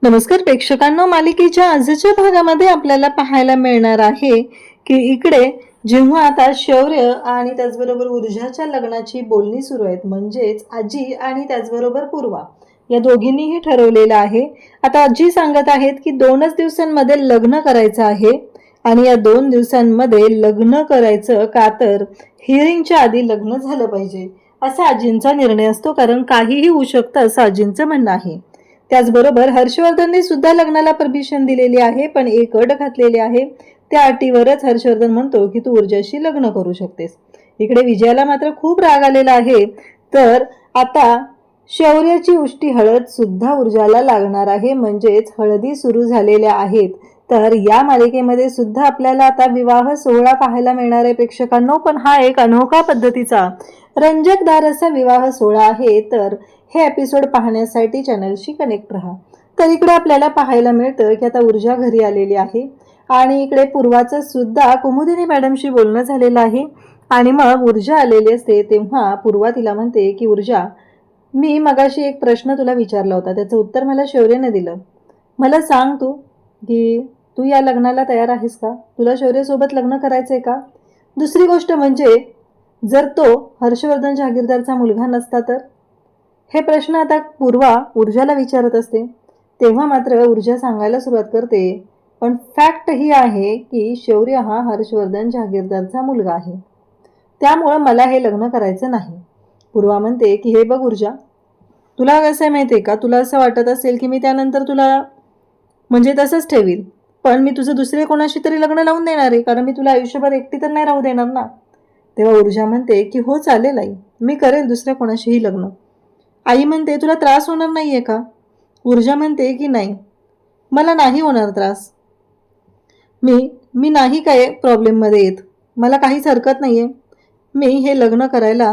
नमस्कार प्रेक्षकांनो, मालिकेच्या आजच्या भागामध्ये आपल्याला पाहायला मिळणार आहे की इकडे जेव्हा आता शौर्य आणि त्याचबरोबर ऊर्जाच्या लग्नाची बोलणी सुरू आहेत, म्हणजेच आजी आणि त्याचबरोबर पूर्वा या दोघींनीही ठरवलेलं आहे. आता आजी सांगत आहेत की 2च दिवसांमध्ये लग्न करायचं आहे आणि या 2 दिवसांमध्ये लग्न करायचं का तर हिअरिंगच्या आधी लग्न झालं पाहिजे असा आजींचा निर्णय असतो, कारण काहीही होऊ शकतं असं आजींचं म्हणणं आहे. त्याचबरोबर हर्षवर्धनने सुद्धा लग्नाला परमिशन दिलेली आहे, पण एक अट घातलेली आहे. त्या अटीवरच हर्षवर्धन म्हणतो की तू ऊर्जाशी लग्न करू शकतेस. इकडे विजयाला मात्र खूप राग आलेला आहे. तर आता शौर्याची उष्टी हळद सुद्धा ऊर्जाला लागणार आहे, म्हणजेच हळदी सुरू झालेल्या आहेत. तर या मालिकेमध्ये सुद्धा आपल्याला आता विवाह सोहळा पाहायला मिळणार आहे प्रेक्षकांनो, पण हा एक अनोखा पद्धतीचा रंजकदार असा विवाह सोहळा आहे. तर हे एपिसोड पाहण्यासाठी चॅनलशी कनेक्ट राहा. तर इकडे आपल्याला पाहायला मिळतं की आता ऊर्जा घरी आलेली आहे आणि इकडे पूर्वाचं सुद्धा कुमुदिनी मॅडमशी बोलणं झालेलं आहे. आणि मग ऊर्जा आलेली असते तेव्हा पूर्वा तिला म्हणते की ऊर्जा, मी मगाशी एक प्रश्न तुला विचारला होता, त्याचं उत्तर मला शौर्यने दिलं. मला सांग तू की तू या लग्नाला तयार आहेस का? तुला शौर्यसोबत लग्न करायचंय का? दुसरी गोष्ट म्हणजे जर तो हर्षवर्धन जहागीरदारचा मुलगा नसता तर? हे प्रश्न आता पूर्वा ऊर्जाला विचारत असते. तेव्हा मात्र ऊर्जा सांगायला सुरुवात करते, पण फॅक्ट ही आहे की शौर्य हा हर्षवर्धन जहागीरदारचा मुलगा आहे, त्यामुळं मला हे लग्न करायचं नाही. पूर्वा म्हणते की हे बघ ऊर्जा, तुला कसं आहे माहिती आहे का, तुला असं वाटत असेल की मी त्यानंतर तुला म्हणजे तसंच ठेवील, पण मी तुझं दुसरे कोणाशी तरी लग्न लावून देणार आहे, कारण मी तुला आयुष्यभर एकटी तर नाही राहू देणार ना. तेव्हा ऊर्जा म्हणते की हो चालेल आई, मी करेल दुसऱ्या कोणाशीही लग्न. आई म्हणते तुला त्रास होणार नाहीये का? ऊर्जा म्हणते की नाही, मला नाही होणार त्रास. मी मी नाही काय प्रॉब्लेममध्ये येत, मला काहीच हरकत नाहीये. मी हे लग्न करायला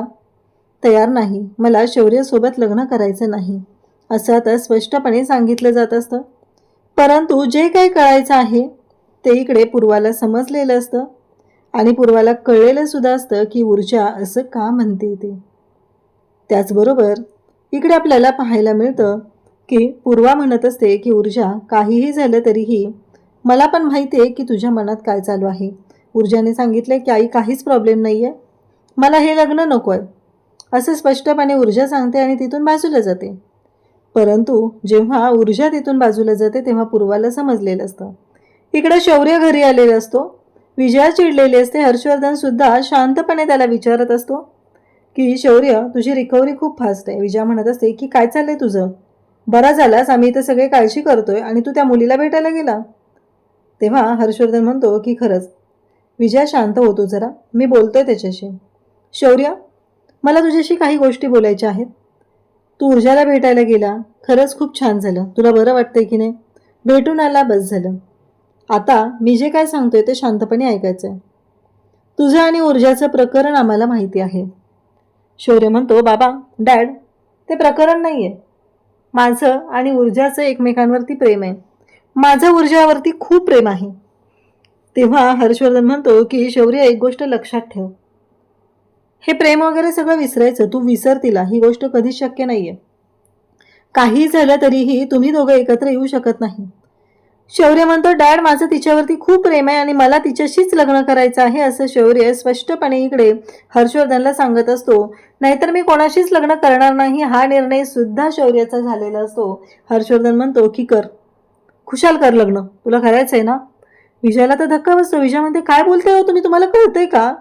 तयार नाही, मला शौर्यसोबत लग्न करायचं नाही असं आता स्पष्टपणे सांगितलं जात असतं. परंतु जे काही कळायचं आहे ते इकडे पूर्वाला समजलेलं असतं आणि पूर्वाला कळलेलं सुद्धा असतं की ऊर्जा असं का म्हणते ते. त्याचबरोबर इकडे आपल्याला पाहायला मिळतं की पूर्वा म्हणत असते की ऊर्जा, काहीही झालं तरीही मला पण माहिती आहे की तुझ्या मनात काय चालू आहे. ऊर्जाने सांगितले की आई काहीच प्रॉब्लेम नाही आहे, मला हे लग्न नको आहे असं स्पष्टपणे ऊर्जा सांगते आणि तिथून बाजूला जाते. परंतु जेव्हा ऊर्जा तिथून बाजूला जाते तेव्हा पूर्वाला समजलेलं असतं. इकडे शौर्य घरी आलेला असतो, विजया चिडलेली असते. हर्षवर्धन सुद्धा शांतपणे त्याला विचारत असतो की शौर्य, तुझी रिकव्हरी खूप फास्ट आहे. विजया म्हणत असते की काय चाललंय तुझं, बरा झालास, आम्ही इथं सगळे काळजी करतोय आणि तू त्या मुलीला भेटायला गेला. तेव्हा हर्षवर्धन म्हणतो की खरंच. विजया शांत होतो जरा, मी बोलतोय त्याच्याशी. शौर्य, मला तुझ्याशी काही गोष्टी बोलायच्या आहेत. तू ऊर्जाला भेटायला गेला, खरंच खूप छान झालं. तुला बरं वाटतंय की नाही? भेटून आला, बस झालं. आता मी जे काय सांगतोय ते शांतपणे ऐकायचं आहे. तुझं आणि ऊर्जाचं प्रकरण आम्हाला माहिती आहे. शौर्य म्हणतो, बाबा, डॅड, ते प्रकरण नाही आहे. माझं आणि ऊर्जाचं एकमेकांवरती प्रेम आहे. माझं ऊर्जावरती खूप प्रेम आहे. तेव्हा हर्षवर्धन म्हणतो की शौर्य, एक गोष्ट लक्षात ठेव, हे प्रेम वगैरे सगळं विसरायचं. तू विसर तिला, ही गोष्ट कधीच शक्य नाही आहे. काही झालं तरीही तुम्ही दोघं एकत्र येऊ शकत नाही. शौर्य म्हणतो, डॅड, माझं तिच्यावरती खूप प्रेम आहे आणि मला तिच्याशीच लग्न करायचं आहे असं शौर्य स्पष्टपणे इकडे हर्षवर्धनला सांगत असतो. नाहीतर मी कोणाशीच लग्न करणार नाही, हा निर्णय सुद्धा शौर्याचा झालेला असतो. हर्षवर्धन म्हणतो की कर, खुशाल कर लग्न, तुला करायचंय ना. विजयाला तर धक्का बसतो. विजय म्हणते, काय बोलते हो तुम्ही, तुम्हाला कळतंय का?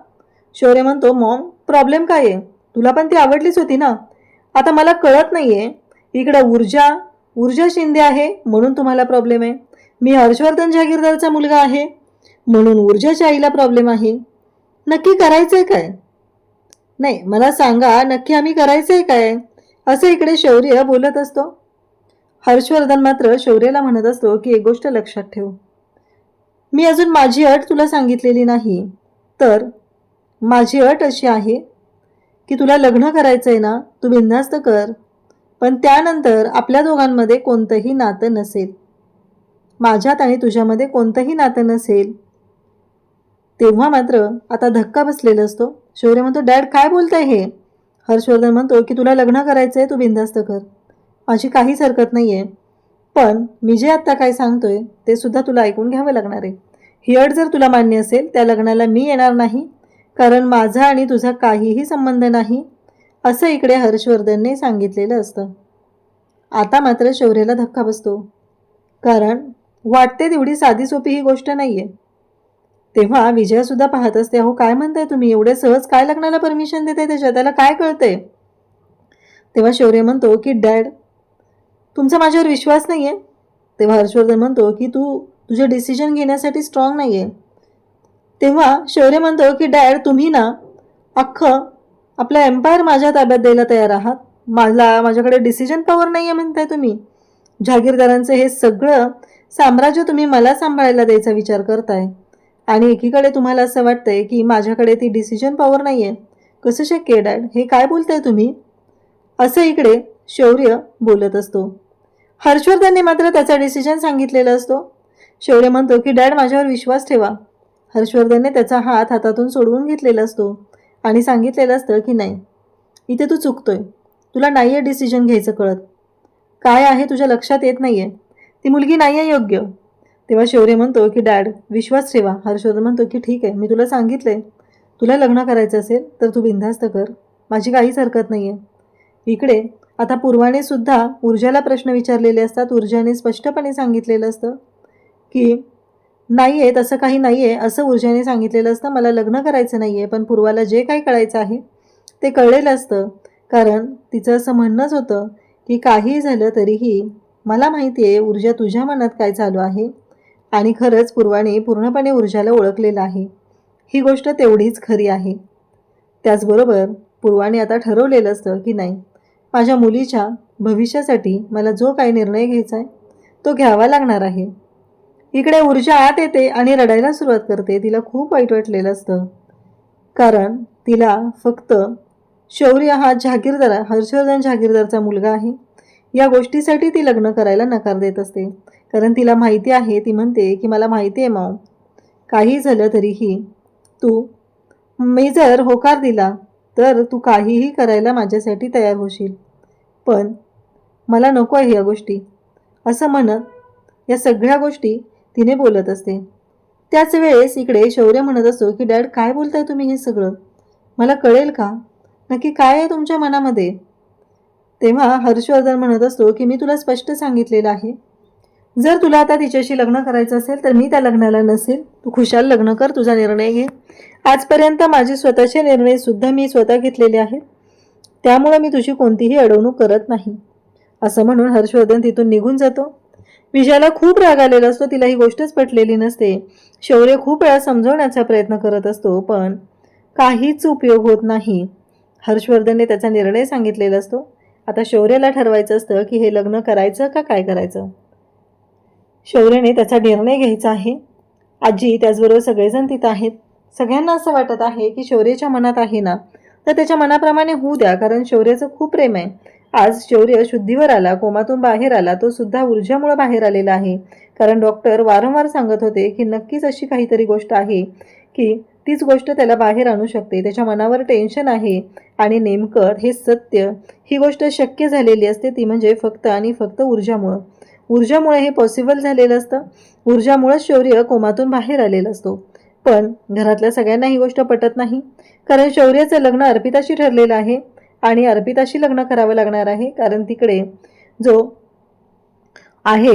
शौर्य म्हणतो, मॉम, प्रॉब्लेम काय आहे? तुला पण ती आवडलीच होती ना. आता मला कळत नाहीये, इकडं ऊर्जा शिंदे आहे म्हणून तुम्हाला प्रॉब्लेम आहे, मी हर्षवर्धन जहागीरदारचा मुलगा आहे म्हणून ऊर्जाच्या आईला प्रॉब्लेम आहे. नक्की करायचंय काय? नाही, मला सांगा, नक्की आम्ही करायचंय काय असं इकडे शौर्य बोलत असतो. हर्षवर्धन मात्र शौर्याला म्हणत असतो की एक गोष्ट लक्षात ठेव, मी अजून माझी अट तुला सांगितलेली नाही. तर माझी अट अशी आहे की तुला लग्न करायचंय ना, तू बिनधास्त कर, पण त्यानंतर आपल्या दोघांमध्ये कोणतंही नातं नसेल, माझ्यात आणि तुझ्यामध्ये कोणतंही नातं नसेल. तेव्हा मात्र आता धक्का बसलेला असतो. शौर्य म्हणतो, डॅड, काय बोलताय हे? हर्षवर्धन म्हणतो की तुला लग्न करायचंय, तू बिनधास्त कर, माझी काहीच हरकत नाहीये. पण मी जे आत्ता काय सांगतोय ते सुद्धा तुला ऐकून घ्यावं लागणार आहे. ही अट जर तुला मान्य असेल त्या लग्नाला मी येणार नाही, कारण माझा आणि तुझा काहीही संबंध नाही, असं इकडे हर्षवर्धनने सांगितलेलं असतं. आता मात्र शौर्यला धक्का बसतो, कारण वाटते तेवढी साधी सोपी ही गोष्ट नाही आहे. तेव्हा विजयासुद्धा पाहत असते, अहो काय म्हणताय तुम्ही, एवढे सहज काय लग्नाला परमिशन देताय, त्याला काय कळतंय. तेव्हा शौर्य म्हणतो की डॅड, तुमचा माझ्यावर विश्वास नाही आहे. तेव्हा हर्षवर्धन म्हणतो की तू तुझे डिसिजन घेण्यासाठी स्ट्रॉंग नाही आहे. तेव्हा शौर्य म्हणतो की डॅड, तुम्ही ना अख्खं आपलं एम्पायर माझ्या ताब्यात द्यायला तयार आहात. माझ्याकडे डिसिजन पॉवर नाही आहे म्हणताय तुम्ही. जहागीरदारांचं हे सगळं साम्राज्य तुम्ही मला सांभाळायला द्यायचा विचार करताय, आणि एकीकडे तुम्हाला असं वाटतंय की माझ्याकडे ती डिसिजन पॉवर नाही आहे. कसं शक्य आहे डॅड, हे काय बोलताय तुम्ही, असं इकडे शौर्य बोलत असतो. हर्षवर्धनने मात्र त्याचा डिसिजन सांगितलेला असतो. शौर्य म्हणतो की डॅड, माझ्यावर विश्वास ठेवा. हर्षवर्धनने त्याचा हात हातातून सोडवून घेतलेला असतो आणि सांगितलेलं असतं की नाही, इथे तू चुकतोय, तुला नाही आहे डिसिजन घ्यायचं कळत, काय आहे तुझ्या लक्षात येत नाही आहे, ती मुलगी नाही आहे योग्य. तेव्हा शौर्य म्हणतो की डॅड, विश्वास ठेवा. हर्षवर्धन म्हणतो की ठीक आहे, मी तुला सांगितलंय, तुला लग्न करायचं असेल तर तू बिनधास्त कर, माझी काहीच हरकत नाही आहे. इकडे आता पूर्वाने सुद्धा ऊर्जाला प्रश्न विचारलेले असतात. ऊर्जाने स्पष्टपणे सांगितलेलं असतं की नाही आहे, तसं काही नाही आहे, असं ऊर्जाने सांगितलेलं असतं, मला लग्न करायचं नाही आहे. पण पूर्वाला जे काही कळायचं आहे ते कळलेलं असतं, कारण तिचं असं म्हणणंच होतं की काही झालं तरीही मला माहिती आहे ऊर्जा तुझ्या मनात काय चालू आहे, आणि खरंच पूर्वाने पूर्णपणे ऊर्जाला ओळखलेलं आहे. ही गोष्ट तेवढीच खरी आहे. त्याचबरोबर पूर्वाने आता ठरवलेलं असतं की नाही, माझ्या मुलीच्या भविष्यासाठी मला जो काही निर्णय घ्यायचा आहे तो घ्यावा लागणार आहे. इकडे ऊर्जा आत येते आणि रडायला सुरुवात करते. तिला खूप वाईट वाटलेलं असतं, कारण तिला फक्त शौर्य हा हर्षवर्धन जहागीरदारचा मुलगा आहे, या गोष्टीसाठी ती लग्न करायला नकार देत असते. कारण तिला माहिती आहे, ती म्हणते की मला माहिती आहे माऊ, काही झालं तरीही मी जर होकार दिला तर तू काहीही करायला माझ्यासाठी तयार होशील, पण मला नको आहे या गोष्टी, असं म्हणत या सगळ्या गोष्टी तिने बोलत असते. त्याच वेळेस इकडे शौर्य म्हणत असतो की डॅड, काय बोलताय तुम्ही हे सगळं, मला कळेल का, नक्की काय आहे तुमच्या मनामध्ये. तेव्हा हर्षवर्धन म्हणत असतो की मी तुला स्पष्ट सांगितलेलं आहे, जर तुला आता तिच्याशी लग्न करायचं असेल तर मी त्या लग्नाला नसेल, तू खुशाल लग्न कर, तुझा निर्णय घे. आजपर्यंत माझे स्वतःचे निर्णय सुद्धा मी स्वतः घेतलेले आहेत, त्यामुळे मी तुझी कोणतीही अडवणूक करत नाही, असं म्हणून हर्षवर्धन तिथून निघून जातो. विजयाला खूप राग आलेला असतो, तिला ही गोष्टच पटलेली नसते. शौर्य खूप वेळा समजवण्याचा प्रयत्न करत असतो, पण काहीच उपयोग होत नाही. हर्षवर्धनने त्याचा निर्णय सांगितलेला असतो. आता शौर्याला ठरवायचं असतं की हे लग्न करायचं का काय करायचं. शौर्याने त्याचा निर्णय घ्यायचा आहे. आजी त्याचबरोबर सगळेजण तिथं आहेत. सगळ्यांना असं वाटत आहे की शौर्याच्या मनात आहे ना, तर त्याच्या मनाप्रमाणे होऊ द्या, कारण शौर्याचं खूप प्रेम आहे. आज शौर्य शुद्धीवर आला, कोमातून बाहेर आला, तो सुद्धा ऊर्जामुळे बाहेर आलेला आहे. कारण डॉक्टर वारंवार सांगत होते की नक्कीच अशी काहीतरी गोष्ट आहे की तीच गोष्ट त्याला बाहेर आणू शकते. त्याच्या मनावर टेन्शन आहे, आणि नेमकं हे सत्य, ही गोष्ट शक्य झालेली असते ती म्हणजे फक्त आणि फक्त ऊर्जामुळे हे पॉसिबल झालेलं असतं. ऊर्जामुळेच शौर्य कोमातून बाहेर आलेला असतो. पण घरातल्या सगळ्यांना ही गोष्ट पटत नाही, कारण शौर्याचं लग्न अर्पिताशी ठरलेलं आहे आणि अर्पिताशी लग्न करावं लागणार आहे. कारण तिकडे जो आहे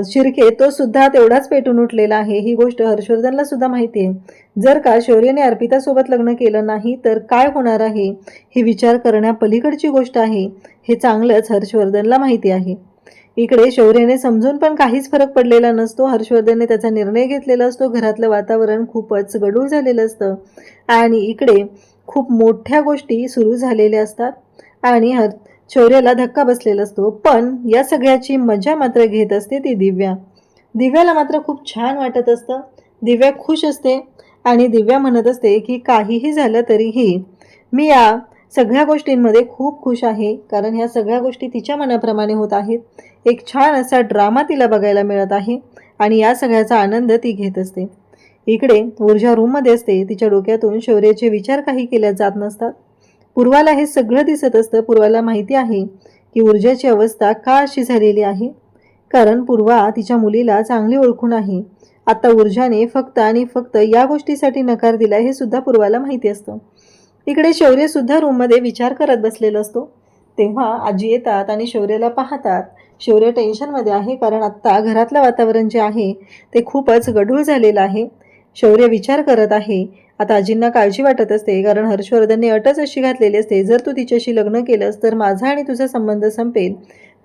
शिर्के, तो सुद्धा तेवढाच पेटून उठलेला आहे. ही गोष्ट हर्षवर्धनला सुद्धा माहिती आहे. जर का शौर्यने अर्पितासोबत लग्न केलं नाही तर काय होणार आहे, ही विचार करण्यापलीकडची गोष्ट आहे, हे चांगलंच हर्षवर्धनला माहिती आहे. इकडे शौर्याने समजून पण काहीच फरक पडलेला नसतो. हर्षवर्धनने त्याचा निर्णय घेतलेला असतो. घरातलं वातावरण खूपच गढूळ झालेलं असतं आणि इकडे खूप मोठ्या गोष्टी सुरू झालेल्या असतात आणि शौर्याला धक्का बसलेला असतो. पण या सगळ्याची मजा मात्र घेत असते ती दिव्या. दिव्याला मात्र खूप छान वाटत असतं. दिव्या खुश असते आणि दिव्या म्हणत असते की काहीही झालं तरीही मी या सगळ्या गोष्टींमध्ये खूप खुश आहे, कारण ह्या सगळ्या गोष्टी तिच्या मनाप्रमाणे होत आहेत. एक छान असा ड्रामा तिला बघायला मिळत आहे आणि या सगळ्याचा आनंद ती घेत असते. इकडे ऊर्जा रूममध्ये असते. तिच्या डोक्यातून शौर्याचे विचार काही केल्या जात नसतात. पूर्वाला हे सगळं दिसत असतं. पूर्वाला माहिती आहे की ऊर्जाची अवस्था का अशी झालेली आहे. कारण पूर्वा तिच्या मुलीला चांगली ओळखून आहे. आता ऊर्जाने फक्त आणि फक्त या गोष्टीसाठी नकार दिला हे सुद्धा पूर्वाला माहिती असतं. इकडे शौर्य सुद्धा रूममध्ये विचार करत बसलेला असतो. तेव्हा आजी येतात आणि शौर्याला पाहतात. शौर्य टेन्शनमध्ये आहे, कारण आत्ता घरातलं वातावरण जे आहे ते खूपच गढूळ झालेलं आहे. शौर्य विचार करत आहे. आता आजींना काळजी वाटत असते, कारण हर्षवर्धनने अटच अशी घातलेली असते, जर तू तिच्याशी लग्न केलंस तर माझा आणि तुझा संबंध संपेल.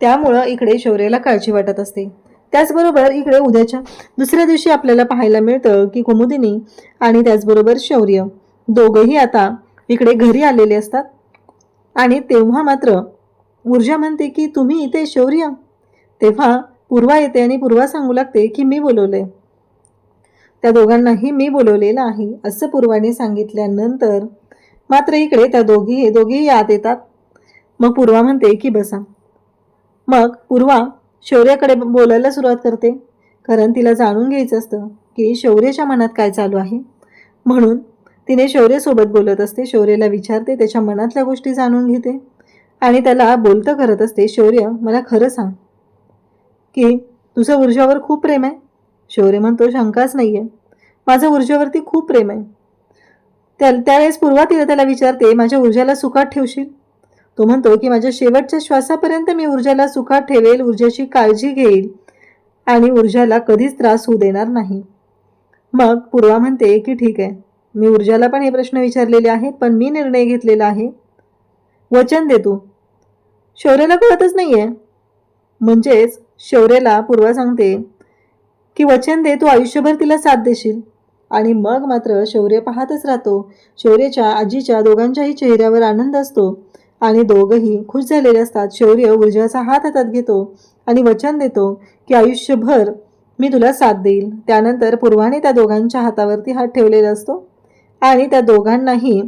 त्यामुळं इकडे शौर्याला काळजी वाटत असते. त्याचबरोबर इकडे उद्याच्या दुसऱ्या दिवशी आपल्याला पाहायला मिळतं की कुमुदिनी आणि त्याचबरोबर शौर्य दोघंही आता इकडे घरी आलेले असतात. आणि तेव्हा मात्र ऊर्जा म्हणते की तुम्ही इथे शौर्य. तेव्हा पूर्वा येते आणि पूर्वा सांगू लागते की मी बोलवले, त्या दोघांनाही मी बोलवलेलं आहे असं पूर्वाने सांगितल्यानंतर मात्र इकडे त्या दोघीही आत येतात. मग पूर्वा म्हणते की बसा. मग पूर्वा शौर्याकडे बोलायला सुरुवात करते, कारण तिला जाणून घ्यायचं असतं की शौर्याच्या मनात काय चालू आहे. म्हणून तिने शौर्यासोबत बोलत असते. शौर्याला विचारते, त्याच्या मनातल्या गोष्टी जाणून घेते आणि त्याला बोलतं करत असते. शौर्य, मला खरं सांग की तुझं ऊर्जावर खूप प्रेम आहे. शौर्य म्हणतो, शंकाच नाही आहे, माझं ऊर्जावरती खूप प्रेम आहे. त्यावेळेस पूर्वा त्याला विचारते, माझ्या ऊर्जाला सुखात ठेवशील. तो म्हणतो की माझ्या शेवटच्या श्वासापर्यंत मी ऊर्जाला सुखात ठेवेल, ऊर्जाची काळजी घेईल आणि ऊर्जाला कधीच त्रास होऊ देणार नाही. मग पूर्वा म्हणते की ठीक आहे, मी ऊर्जाला पण हे प्रश्न विचारलेले आहेत, पण मी निर्णय घेतलेला आहे, वचन दे तू. शौर्याला कळतच नाहीये. म्हणजेच शौर्याला पूर्वा सांगते की वचन दे, तू आयुष्यभर तिला साथ देशील. आणि मग मात्र शौर्य पाहतच राहतो. शौर्याच्या आजीच्या दोघांच्याही चेहऱ्यावर आनंद असतो आणि दोघंही खुश झालेले असतात. शौर्य ऊर्जाचा हात हातात घेतो आणि वचन देतो की आयुष्यभर मी तुला साथ देईल. त्यानंतर पूर्वाने त्या दोघांच्या हातावरती हात ठेवलेला असतो आणि त्या दोघांनाही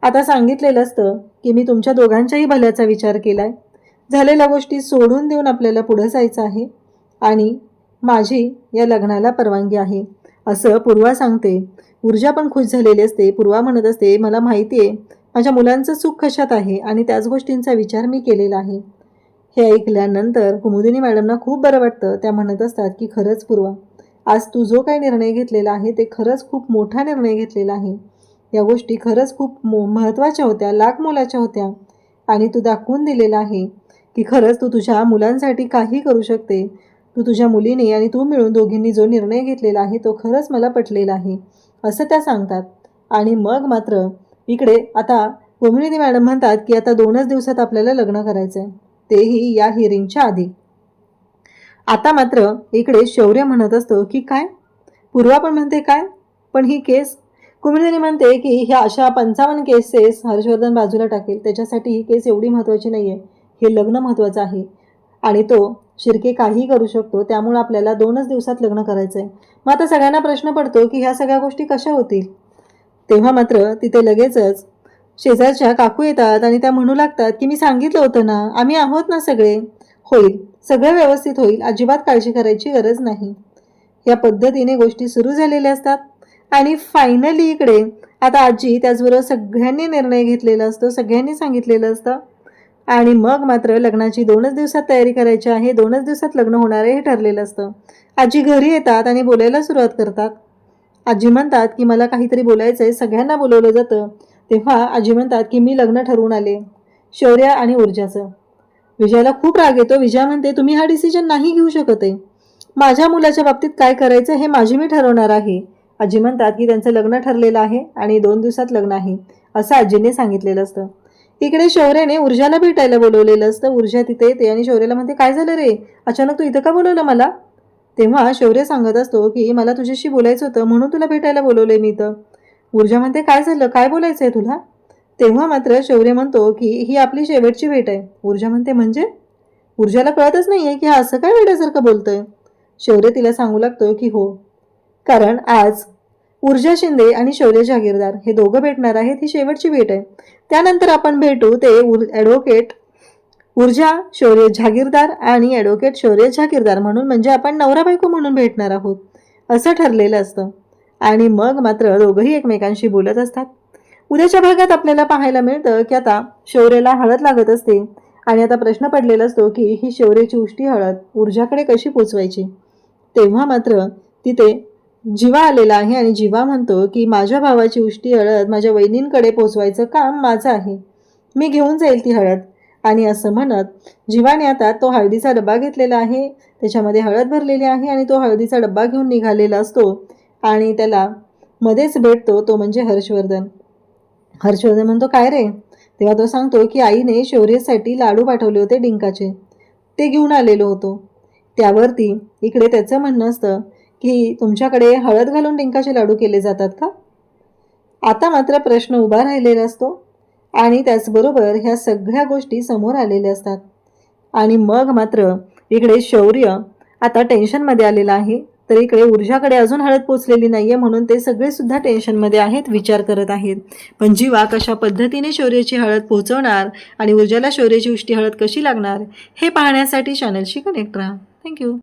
आता सांगितलेलं असतं की मी तुमच्या दोघांच्याही भल्याचा विचार केलाय, झालेल्या गोष्टी सोडून देऊन आपल्याला पुढे जायचं आहे आणि माझी या लग्नाला परवानगी आहे असं पूर्वा सांगते. ऊर्जा पण खुश झालेली असते. पूर्वा म्हणत असते, मला माहिती आहे माझ्या मुलांचं सुख कशात आहे आणि त्याच गोष्टींचा विचार मी केलेला आहे. हे ऐकल्यानंतर कुमुदिनी मॅडमना खूप बरं वाटतं. त्या म्हणत असतात की खरंच पूर्वा, आज तू जो काही निर्णय घेतलेला आहे ते खरंच खूप मोठा निर्णय घेतलेला आहे. या गोष्टी खरंच खूप महत्त्वाच्या होत्या, लाख मोलाच्या होत्या आणि तू दाखवून दिलेला आहे की खरंच तू तुझ्या मुलांसाठी काही करू शकते. तू तुझ्या मुलीने आणि तू मिळून दोघींनी जो निर्णय घेतलेला आहे तो खरंच मला पटलेला आहे असं त्या सांगतात. आणि मग मात्र इकडे आता कुमुदिनी मॅडम म्हणतात की आता 2च दिवसात आपल्याला लग्न करायचं आहे, तेही या हिअरिंगच्या आधी. आता मात्र इकडे शौर्य म्हणत असतो की काय. पूर्वा पण म्हणते काय, पण ही केस. कुमुदिनी म्हणते की ह्या अशा 55 केसेस हर्षवर्धन बाजूला टाकेल, त्याच्यासाठी ही केस एवढी महत्त्वाची नाही आहे, हे लग्न महत्त्वाचं आहे आणि तो शिर्के काहीही करू शकतो, त्यामुळे आपल्याला 2च दिवसात लग्न करायचं आहे. मग आता सगळ्यांना प्रश्न पडतो की ह्या सगळ्या गोष्टी कशा होतील. तेव्हा मात्र तिथे लगेचच शेजारच्या काकू येतात आणि त्या म्हणू लागतात की मी सांगितलं होतं ना, आम्ही आहोत ना सगळे, होईल, सगळं व्यवस्थित होईल, अजिबात काळजी करायची गरज नाही. या पद्धतीने गोष्टी सुरू झालेल्या असतात आणि फायनली इकडे आता आजी त्याचबरोबर सगळ्यांनी निर्णय घेतलेला असतो, सगळ्यांनी सांगितलेलं असतं आणि मग मात्र लग्नाची 2च दिवसात तयारी करायची आहे, 2च दिवसात लग्न होणार आहे हे ठरलेलं असतं. आजी घरी येतात आणि बोलायला सुरुवात करतात. आजी म्हणतात की मला काहीतरी बोलायचं आहे. सगळ्यांना बोलवलं जातं. तेव्हा आजी म्हणतात की मी लग्न ठरवून आले, शौर्य आणि ऊर्जाचं. विजयाला खूप राग येतो. विजया म्हणते, तुम्ही हा डिसिजन नाही घेऊ शकत आहे, माझ्या मुलाच्या बाबतीत काय करायचं हे माझी मी ठरवणार आहे. आजी म्हणतात की त्यांचं लग्न ठरलेलं आहे आणि 2 दिवसात लग्न आहे असं आजीने सांगितलेलं असतं. इकडे शौर्याने ऊर्जाला भेटायला बोलवलेलं असतं. ऊर्जा तिथे येते आणि शौर्याला म्हणते, काय झालं रे, अचानक तू इथं का बोलवलं मला. तेव्हा शौर्य सांगत असतो की मला तुझ्याशी बोलायचं होतं म्हणून तुला भेटायला बोलवलंय मी इथं. ऊर्जा म्हणते, काय झालं, काय बोलायचं आहे तुला. तेव्हा मात्र शौर्य म्हणतो की ही आपली शेवटची भेट आहे. ऊर्जा म्हणते, म्हणजे. ऊर्जाला कळतच नाहीये की हा असं काय वेड्यासारखं बोलतोय. शौर्य तिला सांगू लागतो की हो, कारण आज ऊर्जा शिंदे आणि शौर्य जागीरदार हे दोघं भेटणार आहेत, ही शेवटची भेट आहे. त्यानंतर आपण भेटू ते ॲडव्होकेट ऊर्जा शौर्य जागीरदार आणि ॲडव्होकेट शौर्य जागीरदार म्हणून, म्हणजे आपण नवरा बायको म्हणून भेटणार आहोत असं ठरलेलं असतं. आणि मग मात्र दोघंही एकमेकांशी बोलत असतात. उद्याच्या भागात आपल्याला पाहायला मिळतं की आता शौर्याला हळद लागत असते आणि आता प्रश्न पडलेला असतो की ही शौर्याची उष्टी हळद ऊर्जाकडे कशी पोचवायची. तेव्हा मात्र तिथे जीवा आलेला आहे आणि जीवा म्हणतो की माझ्या भावाची उष्टी हळद माझ्या वहिनींकडे पोचवायचं काम माझं आहे, मी घेऊन जाईल ती हळद. आणि असं म्हणत जीवाने आता तो हळदीचा डबा घेतलेला आहे, त्याच्यामध्ये हळद भरलेली आहे आणि तो हळदीचा डब्बा घेऊन निघालेला असतो. आणि त्याला मध्येच भेटतो तो म्हणजे हर्षवर्धन. हर्षवर्धन म्हणतो काय रे. तेव्हा तो सांगतो की आईने शौर्यसाठी लाडू पाठवले होते डिंकाचे, ते घेऊन आलेलो होतो. त्यावरती इकडे त्याचं म्हणणं असतं की तुमच्याकडे हळद घालून डिंकाचे लाडू केले जातात का. आता मात्र प्रश्न उभा राहिलेला असतो आणि त्याचबरोबर ह्या सगळ्या गोष्टी समोर आलेल्या असतात. आणि मग मात्र इकडे शौर्य आता टेन्शनमध्ये आलेला आहे, तर इकडे ऊर्जाकडे अजून हळद पोचलेली नाहीये, म्हणून ते सगळे सुद्धा टेन्शनमध्ये आहेत, विचार करत आहेत. पण जीवा कशा पद्धतीने शौर्याची हळद पोहोचवणार आणि ऊर्जाला शौर्याची उष्टी हळद कशी लागणार हे पाहण्यासाठी चॅनलशी कनेक्ट राहा. थँक्यू.